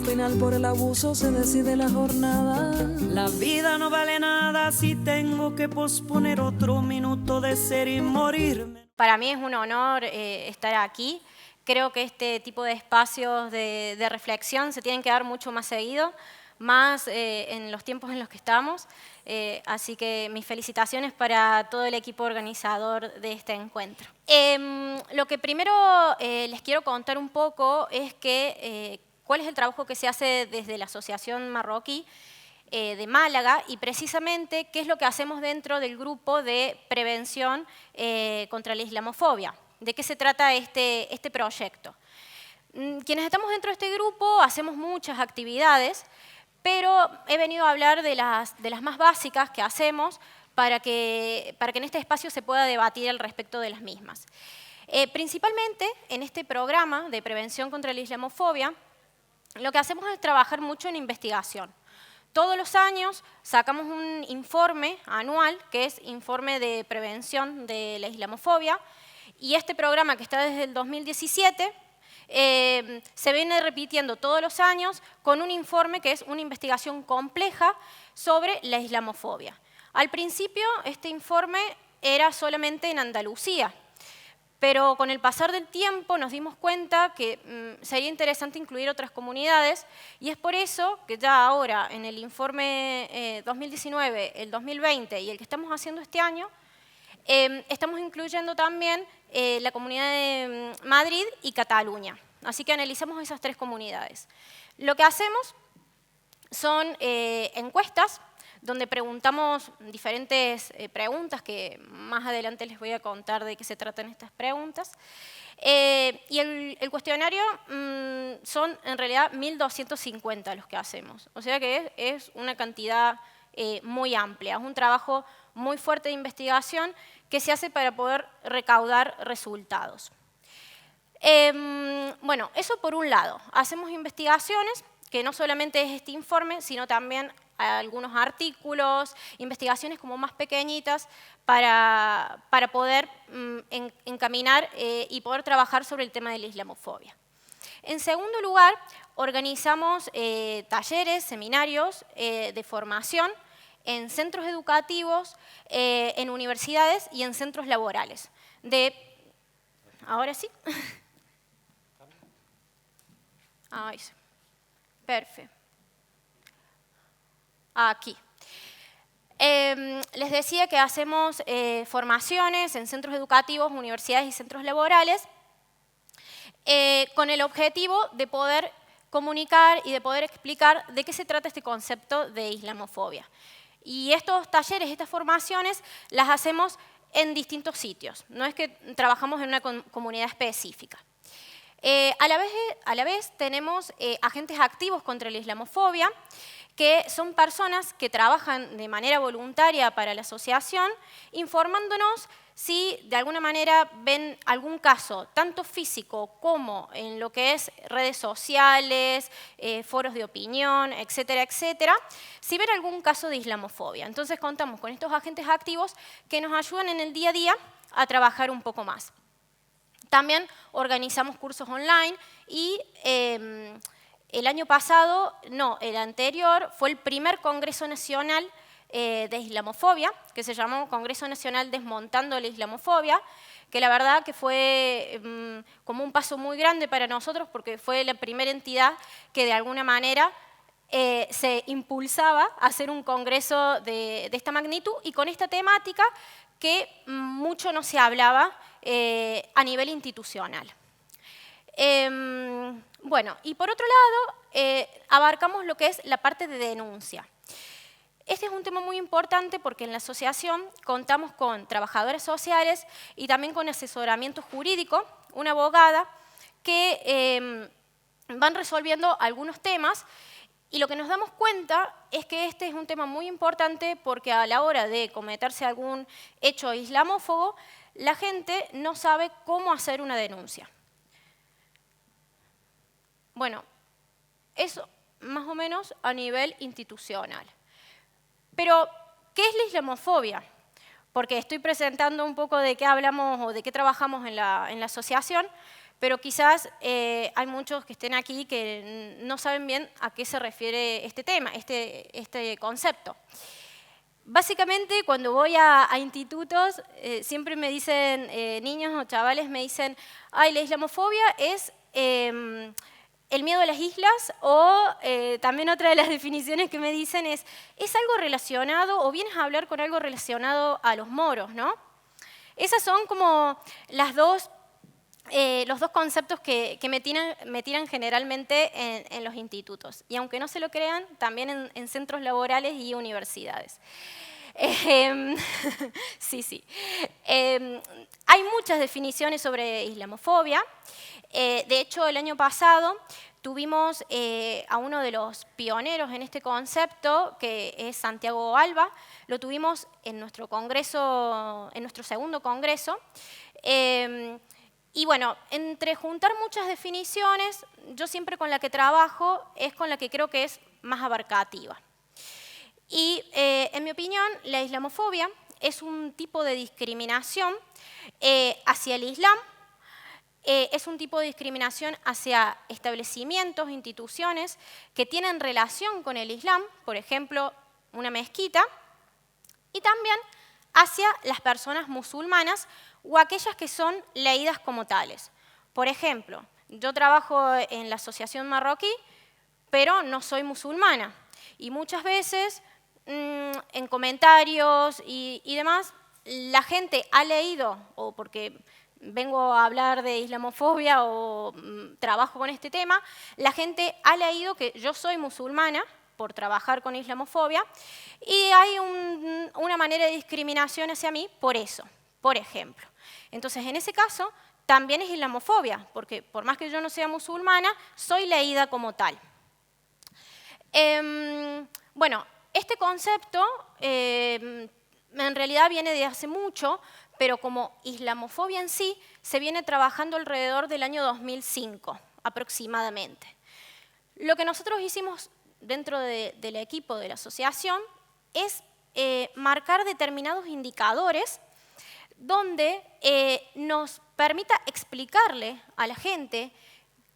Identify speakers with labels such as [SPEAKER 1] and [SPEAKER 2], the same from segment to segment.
[SPEAKER 1] final por el abuso se decide la jornada.
[SPEAKER 2] La vida no vale nada si tengo que posponer otro minuto de ser y morirme.
[SPEAKER 3] Para mí es un honor estar aquí. Creo que este tipo de espacios de reflexión se tienen que dar mucho más seguido, más en los tiempos en los que estamos. Así que mis felicitaciones para todo el equipo organizador de este encuentro. Lo que primero les quiero contar un poco es que cuál es el trabajo que se hace desde la Asociación Marroquí de Málaga y precisamente qué es lo que hacemos dentro del grupo de prevención contra la islamofobia. ¿De qué se trata este proyecto? Quienes estamos dentro de este grupo hacemos muchas actividades, pero he venido a hablar de las más básicas que hacemos para que en este espacio se pueda debatir al respecto de las mismas. Principalmente en este programa de prevención contra la islamofobia, lo que hacemos es trabajar mucho en investigación. Todos los años sacamos un informe anual, que es informe de prevención de la islamofobia, y este programa que está desde el 2017 se viene repitiendo todos los años con un informe que es una investigación compleja sobre la islamofobia. Al principio este informe era solamente en Andalucía, pero con el pasar del tiempo nos dimos cuenta que sería interesante incluir otras comunidades y es por eso que ya ahora en el informe 2019, el 2020 y el que estamos haciendo este año, estamos incluyendo también la comunidad de Madrid y Cataluña. Así que analizamos esas tres comunidades. Lo que hacemos son encuestas donde preguntamos diferentes preguntas, que más adelante les voy a contar de qué se tratan estas preguntas. Y el cuestionario son en realidad 1.250 los que hacemos. O sea que es una cantidad muy amplia. Es un trabajo muy fuerte de investigación que se hace para poder recaudar resultados. Bueno, eso por un lado. Hacemos investigaciones, que no solamente es este informe, sino también algunos artículos, investigaciones como más pequeñitas para poder encaminar y poder trabajar sobre el tema de la islamofobia. En segundo lugar, organizamos talleres, seminarios de formación en centros educativos, en universidades y en centros laborales. Ahora sí. Ay, perfecto. Aquí. Les decía que hacemos formaciones en centros educativos, universidades y centros laborales con el objetivo de poder comunicar y de poder explicar de qué se trata este concepto de islamofobia. Y estos talleres, estas formaciones, las hacemos en distintos sitios. No es que trabajamos en una comunidad específica. A la vez tenemos agentes activos contra la islamofobia, que son personas que trabajan de manera voluntaria para la asociación, informándonos si de alguna manera ven algún caso, tanto físico como en lo que es redes sociales, foros de opinión, etcétera, etcétera, si ven algún caso de islamofobia. Entonces contamos con estos agentes activos que nos ayudan en el día a día a trabajar un poco más. También organizamos cursos online y el año pasado, no, el anterior, fue el primer Congreso Nacional de Islamofobia, que se llamó Congreso Nacional Desmontando la Islamofobia, que la verdad que fue como un paso muy grande para nosotros porque fue la primera entidad que de alguna manera se impulsaba a hacer un congreso de esta magnitud y con esta temática que mucho no se hablaba a nivel institucional. Bueno, y por otro lado, abarcamos lo que es la parte de denuncia. Este es un tema muy importante porque en la asociación contamos con trabajadoras sociales y también con asesoramiento jurídico, una abogada, que van resolviendo algunos temas y lo que nos damos cuenta es que este es un tema muy importante porque a la hora de cometerse algún hecho islamófobo, la gente no sabe cómo hacer una denuncia. Bueno, eso más o menos a nivel institucional. Pero, ¿qué es la islamofobia? Porque estoy presentando un poco de qué hablamos o de qué trabajamos en la asociación, pero quizás hay muchos que estén aquí que no saben bien a qué se refiere este tema, este concepto. Básicamente, cuando voy a institutos, siempre me dicen, niños o chavales me dicen, ay, la islamofobia es el miedo a las islas, o también otra de las definiciones que me dicen es algo relacionado, o vienes a hablar con algo relacionado a los moros, ¿no? Esas son como los dos conceptos que me tiran generalmente en los institutos. Y aunque no se lo crean, también en centros laborales y universidades. Sí. Hay muchas definiciones sobre islamofobia. De hecho, el año pasado tuvimos a uno de los pioneros en este concepto, que es Santiago Alba. Lo tuvimos en nuestro congreso, en nuestro segundo congreso. Y bueno, entre juntar muchas definiciones, yo siempre con la que trabajo es con la que creo que es más abarcativa. Y en mi opinión, la islamofobia es un tipo de discriminación hacia el Islam, es un tipo de discriminación hacia establecimientos, instituciones que tienen relación con el Islam, por ejemplo, una mezquita, y también hacia las personas musulmanas o aquellas que son leídas como tales. Por ejemplo, yo trabajo en la Asociación Marroquí, pero no soy musulmana. Y muchas veces, en comentarios y demás, la gente ha leído, o porque vengo a hablar de islamofobia o trabajo con este tema, la gente ha leído que yo soy musulmana por trabajar con islamofobia, y hay una manera de discriminación hacia mí por eso, por ejemplo. Entonces, en ese caso, también es islamofobia, porque por más que yo no sea musulmana, soy leída como tal. Bueno, este concepto en realidad viene de hace mucho, pero como islamofobia en sí se viene trabajando alrededor del año 2005, aproximadamente. Lo que nosotros hicimos dentro del equipo de la asociación es marcar determinados indicadores donde nos permita explicarle a la gente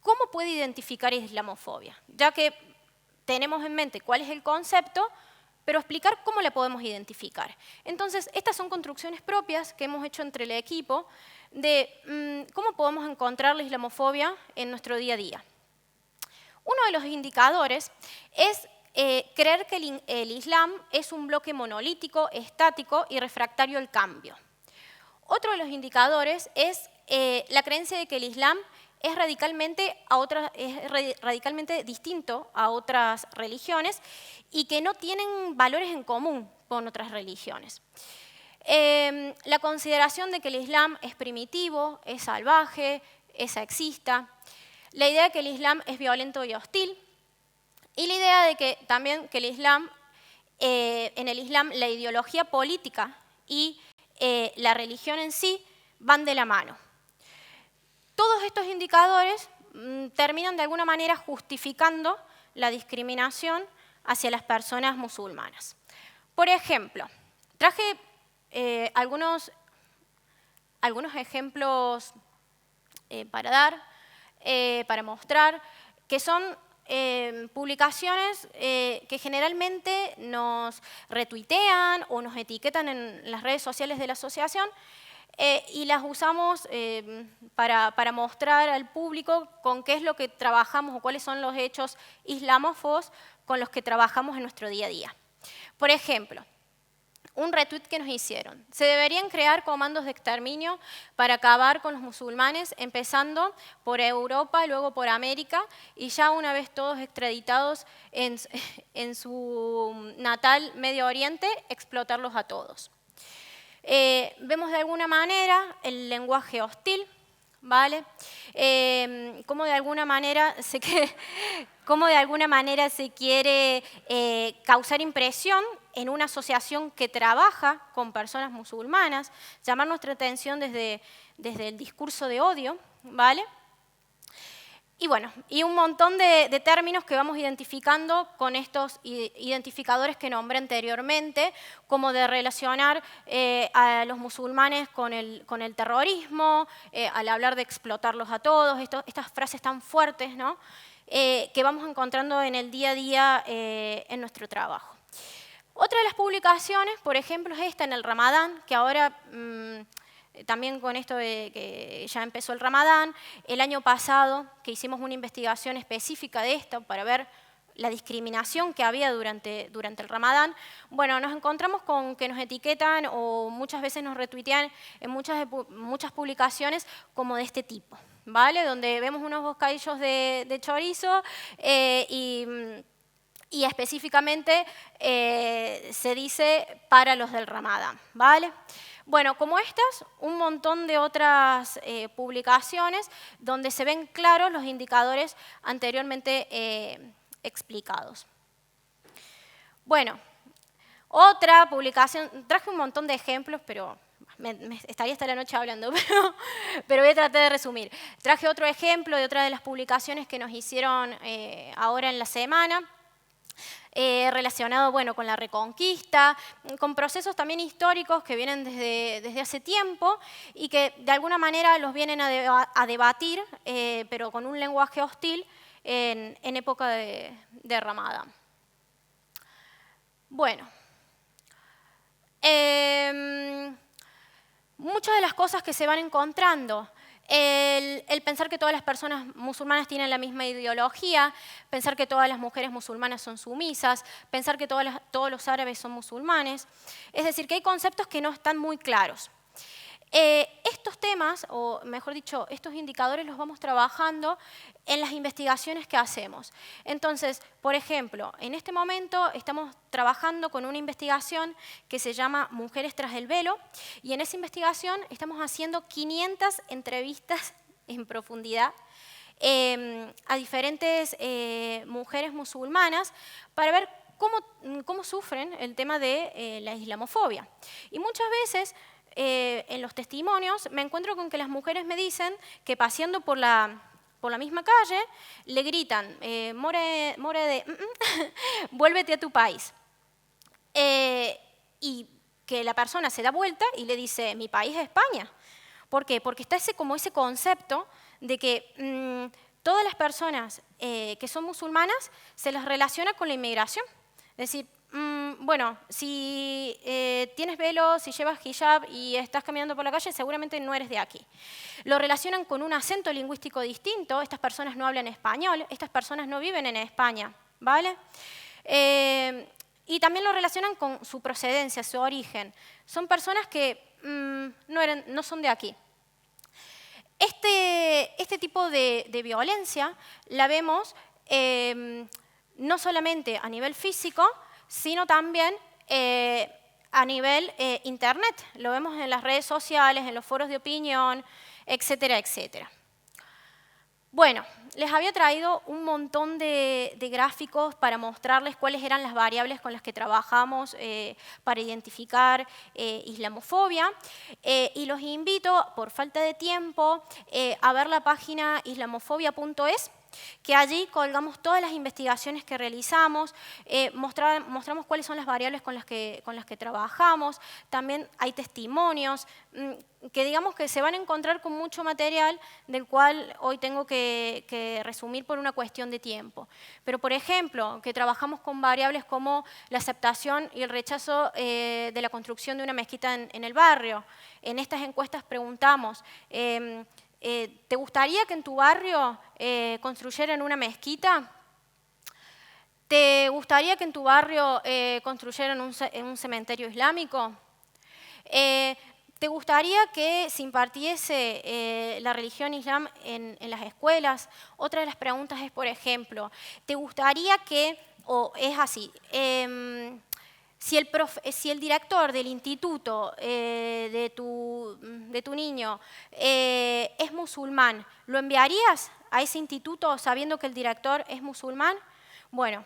[SPEAKER 3] cómo puede identificar islamofobia, ya que tenemos en mente cuál es el concepto, pero explicar cómo la podemos identificar. Entonces, estas son construcciones propias que hemos hecho entre el equipo de cómo podemos encontrar la islamofobia en nuestro día a día. Uno de los indicadores es creer que el Islam es un bloque monolítico, estático y refractario al cambio. Otro de los indicadores es la creencia de que el Islam es radicalmente distinto a otras religiones y que no tienen valores en común con otras religiones. La consideración de que el Islam es primitivo, es salvaje, es sexista. La idea de que el Islam es violento y hostil. Y la idea de que también que el Islam, en el Islam la ideología política y la religión en sí van de la mano. Todos estos indicadores terminan de alguna manera justificando la discriminación hacia las personas musulmanas. Por ejemplo, traje algunos ejemplos para mostrar, que son publicaciones que generalmente nos retuitean o nos etiquetan en las redes sociales de la asociación, y las usamos para mostrar al público con qué es lo que trabajamos o cuáles son los hechos islamófobos con los que trabajamos en nuestro día a día. Por ejemplo, un retweet que nos hicieron. Se deberían crear comandos de exterminio para acabar con los musulmanes, empezando por Europa, luego por América, y ya una vez todos extraditados en su natal Medio Oriente, explotarlos a todos. Vemos de alguna manera el lenguaje hostil, ¿vale? Cómo de alguna manera se quiere causar impresión en una asociación que trabaja con personas musulmanas, llamar nuestra atención desde el discurso de odio, ¿vale? Y bueno, y un montón de términos que vamos identificando con estos identificadores que nombré anteriormente, como de relacionar a los musulmanes con el terrorismo, al hablar de explotarlos a todos, estas frases tan fuertes, ¿no? Que vamos encontrando en el día a día en nuestro trabajo. Otra de las publicaciones, por ejemplo, es esta en el Ramadán, que ahora también con esto de que ya empezó el Ramadán, el año pasado que hicimos una investigación específica de esto para ver la discriminación que había durante el Ramadán, bueno, nos encontramos con que nos etiquetan o muchas veces nos retuitean en muchas publicaciones como de este tipo, ¿vale? Donde vemos unos bocadillos de chorizo y específicamente se dice para los del Ramadán, ¿vale? Bueno, como estas, un montón de otras publicaciones donde se ven claros los indicadores anteriormente explicados. Bueno, otra publicación, traje un montón de ejemplos, pero estaría hasta la noche hablando, pero voy a tratar de resumir. Traje otro ejemplo de otra de las publicaciones que nos hicieron ahora en la semana, relacionado bueno, con la Reconquista, con procesos también históricos que vienen desde hace tiempo y que de alguna manera los vienen a debatir, pero con un lenguaje hostil en época de Ramadán. Bueno, muchas de las cosas que se van encontrando, el pensar que todas las personas musulmanas tienen la misma ideología, pensar que todas las mujeres musulmanas son sumisas, pensar que todos los árabes son musulmanes. Es decir, que hay conceptos que no están muy claros. Estos temas, o mejor dicho, estos indicadores los vamos trabajando en las investigaciones que hacemos. Entonces, por ejemplo, en este momento estamos trabajando con una investigación que se llama Mujeres tras el velo, y en esa investigación estamos haciendo 500 entrevistas en profundidad a diferentes mujeres musulmanas para ver cómo sufren el tema de la islamofobia. Y muchas veces en los testimonios me encuentro con que las mujeres me dicen que paseando por la misma calle le gritan, vuélvete a tu país. Y que la persona se da vuelta y le dice, mi país es España. ¿Por qué? Porque está ese concepto de que todas las personas que son musulmanas se las relaciona con la inmigración. Es decir, bueno, si tienes velo, si llevas hijab y estás caminando por la calle, seguramente no eres de aquí. Lo relacionan con un acento lingüístico distinto, estas personas no hablan español, estas personas no viven en España, ¿vale? Y también lo relacionan con su procedencia, su origen. Son personas que no son de aquí. Este tipo de violencia la vemos no solamente a nivel físico, sino también a nivel internet. Lo vemos en las redes sociales, en los foros de opinión, etcétera, etcétera. Bueno, les había traído un montón de gráficos para mostrarles cuáles eran las variables con las que trabajamos para identificar islamofobia. Y los invito, por falta de tiempo, a ver la página islamofobia.es, que allí colgamos todas las investigaciones que realizamos, mostramos cuáles son las variables con las que trabajamos, también hay testimonios, que digamos que se van a encontrar con mucho material del cual hoy tengo que resumir por una cuestión de tiempo. Pero, por ejemplo, que trabajamos con variables como la aceptación y el rechazo de la construcción de una mezquita en el barrio. En estas encuestas preguntamos, ¿te gustaría que en tu barrio construyeran una mezquita? ¿Te gustaría que en tu barrio construyeran un cementerio islámico? ¿Te gustaría que se impartiese la religión islam en las escuelas? Otra de las preguntas es, por ejemplo, ¿te gustaría que, o es así, si el director del instituto de tu niño es musulmán, ¿lo enviarías a ese instituto sabiendo que el director es musulmán? Bueno,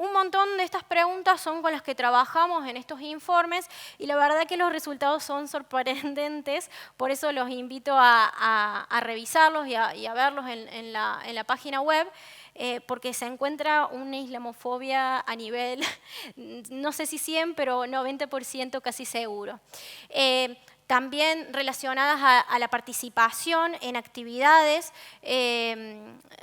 [SPEAKER 3] un montón de estas preguntas son con las que trabajamos en estos informes y la verdad que los resultados son sorprendentes, por eso los invito a revisarlos y a verlos en la página web, porque se encuentra una islamofobia a nivel, no sé si 100, pero 90% casi seguro. También relacionadas a la participación en actividades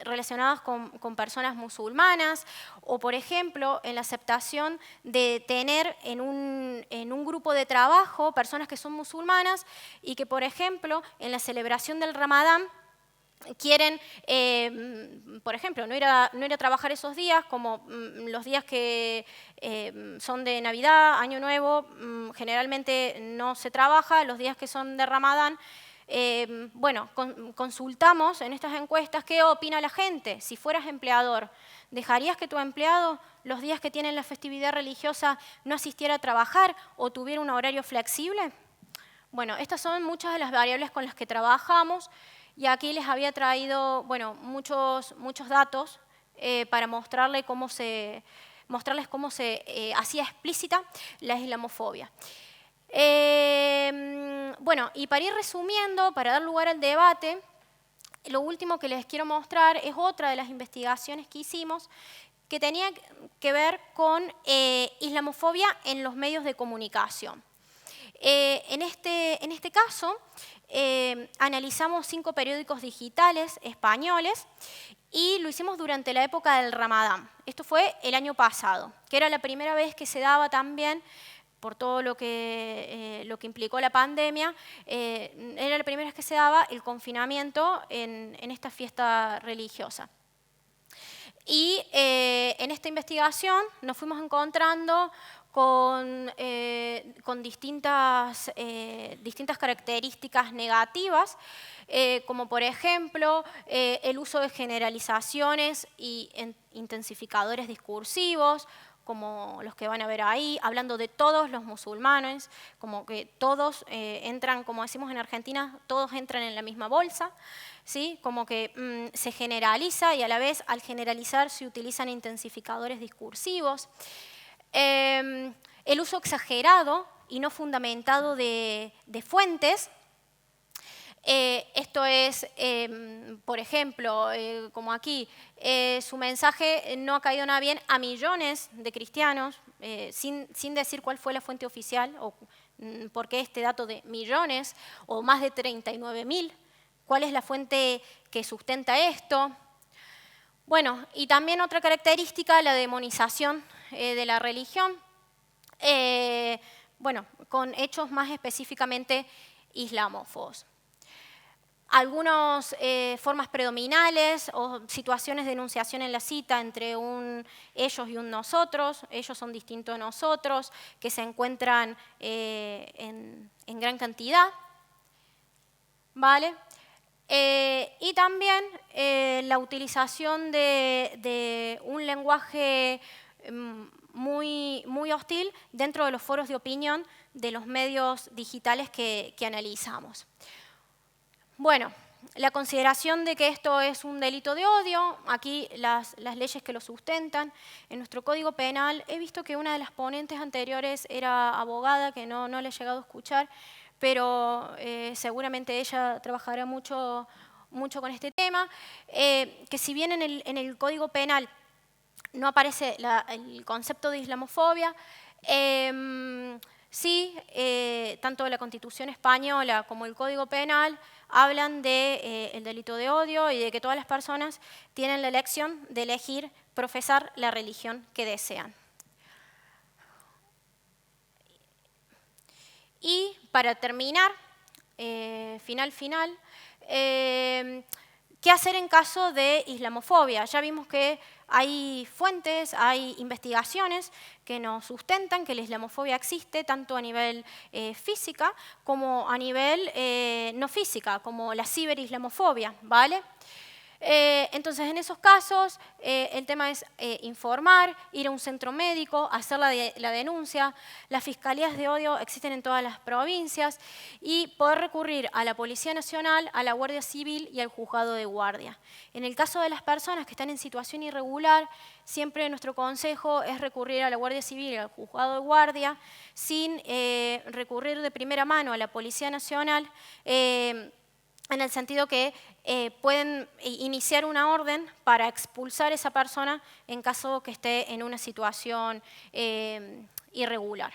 [SPEAKER 3] relacionadas con personas musulmanas o, por ejemplo, en la aceptación de tener en un grupo de trabajo personas que son musulmanas y que, por ejemplo, en la celebración del Ramadán quieren, por ejemplo, no ir a trabajar esos días, como los días que son de Navidad, Año Nuevo, generalmente no se trabaja, los días que son de Ramadán. Bueno, consultamos en estas encuestas qué opina la gente. Si fueras empleador, ¿dejarías que tu empleado los días que tienen la festividad religiosa no asistiera a trabajar o tuviera un horario flexible? Bueno, estas son muchas de las variables con las que trabajamos. Y aquí les había traído, bueno, muchos datos para mostrarles cómo se hacía explícita la islamofobia. Bueno, y para ir resumiendo, para dar lugar al debate, lo último que les quiero mostrar es otra de las investigaciones que hicimos que tenía que ver con islamofobia en los medios de comunicación. En este caso, analizamos 5 periódicos digitales españoles y lo hicimos durante la época del Ramadán. Esto fue el año pasado, que era la primera vez que se daba también, por todo lo que implicó la pandemia, era la primera vez que se daba el confinamiento en esta fiesta religiosa. Y en esta investigación nos fuimos encontrando con distintas características negativas, como por ejemplo el uso de generalizaciones y intensificadores discursivos, como los que van a ver ahí, hablando de todos los musulmanes, como que todos entran, como decimos en Argentina, todos entran en la misma bolsa, ¿sí? Como que se generaliza y a la vez al generalizar se utilizan intensificadores discursivos. El uso exagerado y no fundamentado de fuentes. Esto es, por ejemplo, como aquí, su mensaje no ha caído nada bien a millones de cristianos, sin decir cuál fue la fuente oficial o por qué este dato de millones o más de 39.000, cuál es la fuente que sustenta esto. Bueno, y también otra característica, la demonización de la religión, bueno, con hechos más específicamente islamófobos. Algunas formas predominales o situaciones de enunciación en la cita entre un ellos y un nosotros, ellos son distintos a nosotros, que se encuentran en gran cantidad, ¿vale? Y también la utilización de un lenguaje muy hostil dentro de los foros de opinión de los medios digitales que analizamos. Bueno, la consideración de que esto es un delito de odio, aquí las leyes que lo sustentan. En nuestro Código Penal he visto que una de las ponentes anteriores era abogada, que no le he llegado a escuchar, pero seguramente ella trabajará mucho con este tema, que si bien en el Código Penal no aparece el concepto de islamofobia, sí, tanto la Constitución española como el Código Penal hablan del delito de odio y de que todas las personas tienen la elección de elegir profesar la religión que desean. Y para terminar, final, ¿qué hacer en caso de islamofobia? Ya vimos que hay fuentes, hay investigaciones que nos sustentan que la islamofobia existe tanto a nivel física como a nivel no física, como la ciberislamofobia, ¿vale? Entonces, en esos casos, el tema es informar, ir a un centro médico, hacer la denuncia. Las fiscalías de odio existen en todas las provincias y poder recurrir a la Policía Nacional, a la Guardia Civil y al Juzgado de Guardia. En el caso de las personas que están en situación irregular, siempre nuestro consejo es recurrir a la Guardia Civil y al Juzgado de Guardia sin recurrir de primera mano a la Policía Nacional, en el sentido que pueden iniciar una orden para expulsar a esa persona en caso que esté en una situación irregular.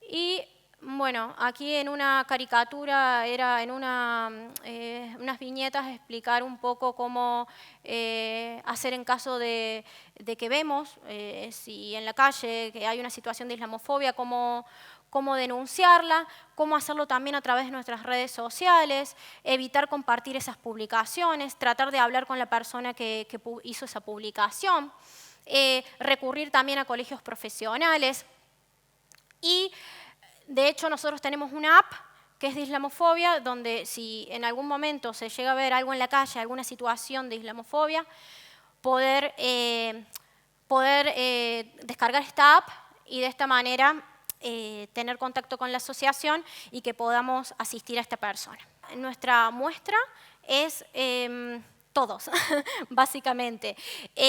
[SPEAKER 3] Y bueno, aquí en una caricatura, era en unas viñetas explicar un poco cómo hacer en caso de que vemos, si en la calle que hay una situación de islamofobia, cómo denunciarla, cómo hacerlo también a través de nuestras redes sociales, evitar compartir esas publicaciones, tratar de hablar con la persona que hizo esa publicación, recurrir también a colegios profesionales. Y de hecho nosotros tenemos una app que es de islamofobia, donde si en algún momento se llega a ver algo en la calle, alguna situación de islamofobia, poder descargar esta app y de esta manera tener contacto con la asociación y que podamos asistir a esta persona. Nuestra muestra es todos, básicamente.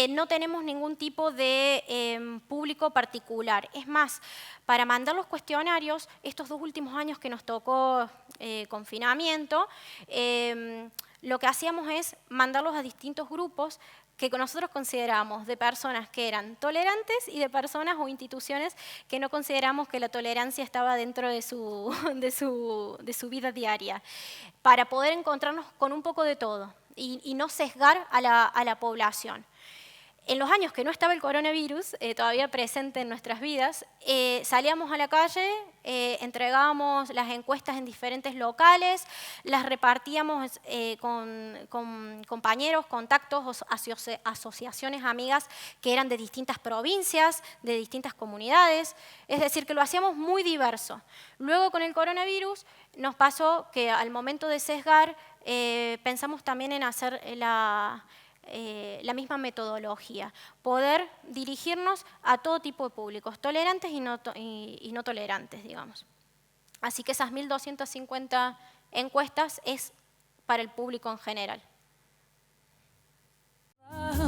[SPEAKER 3] No tenemos ningún tipo de público particular. Es más, para mandar los cuestionarios, estos 2 últimos años que nos tocó confinamiento, lo que hacíamos es mandarlos a distintos grupos que nosotros consideramos de personas que eran tolerantes y de personas o instituciones que no consideramos que la tolerancia estaba dentro de su vida diaria, para poder encontrarnos con un poco de todo y no sesgar a la población. En los años que no estaba el coronavirus, todavía presente en nuestras vidas, salíamos a la calle, entregábamos las encuestas en diferentes locales, las repartíamos con compañeros, contactos, asociaciones, amigas que eran de distintas provincias, de distintas comunidades, es decir, que lo hacíamos muy diverso. Luego con el coronavirus nos pasó que al momento de sesgar, pensamos también en hacer la misma metodología, poder dirigirnos a todo tipo de públicos, tolerantes y no tolerantes, digamos. Así que esas 1.250 encuestas es para el público en general.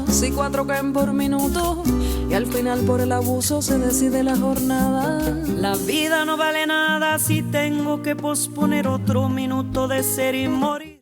[SPEAKER 1] Si 4 caen por minuto y al final por el abuso se decide la jornada.
[SPEAKER 2] La vida no vale nada si tengo que posponer otro minuto de ser y morir.